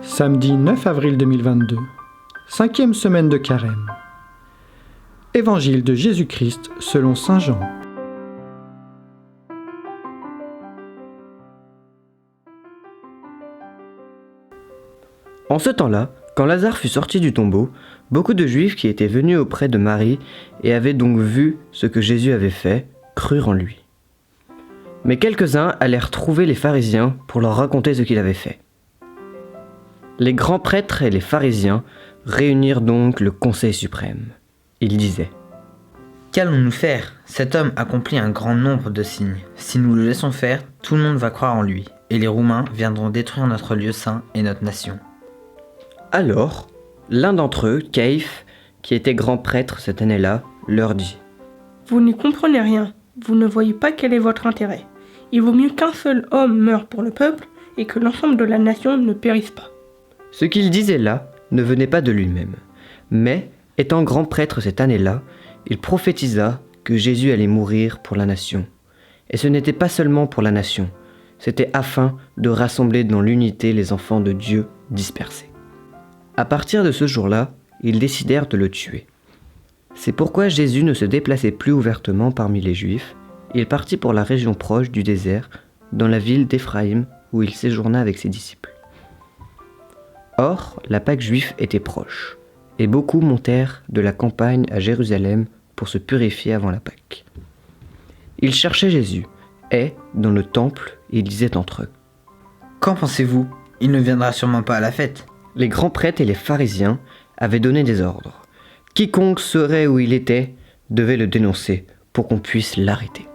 Samedi 9 avril 2022, 5e semaine de Carême. Évangile de Jésus-Christ selon saint Jean. En ce temps-là, quand Lazare fut sorti du tombeau, beaucoup de Juifs qui étaient venus auprès de Marie et avaient donc vu ce que Jésus avait fait, crurent en lui. Mais quelques-uns allèrent trouver les pharisiens pour leur raconter ce qu'il avait fait. Les grands prêtres et les pharisiens réunirent donc le conseil suprême. Ils disaient : Qu'allons-nous faire ? Cet homme accomplit un grand nombre de signes. Si nous le laissons faire, tout le monde va croire en lui, et les Roumains viendront détruire notre lieu saint et notre nation. Alors, l'un d'entre eux, Caïphe, qui était grand prêtre cette année-là, leur dit : Vous n'y comprenez rien, vous ne voyez pas quel est votre intérêt. Il vaut mieux qu'un seul homme meure pour le peuple et que l'ensemble de la nation ne périsse pas. Ce qu'il disait là ne venait pas de lui-même, mais, étant grand prêtre cette année-là, il prophétisa que Jésus allait mourir pour la nation. Et ce n'était pas seulement pour la nation, c'était afin de rassembler dans l'unité les enfants de Dieu dispersés. À partir de ce jour-là, ils décidèrent de le tuer. C'est pourquoi Jésus ne se déplaçait plus ouvertement parmi les Juifs. Il partit pour la région proche du désert, dans la ville d'Éphraïm, où il séjourna avec ses disciples. Or, la Pâque juive était proche, et beaucoup montèrent de la campagne à Jérusalem pour se purifier avant la Pâque. Ils cherchaient Jésus, et, dans le temple, ils disaient entre eux : Qu'en pensez-vous ? Il ne viendra sûrement pas à la fête. Les grands prêtres et les pharisiens avaient donné des ordres. Quiconque serait où il était devait le dénoncer pour qu'on puisse l'arrêter.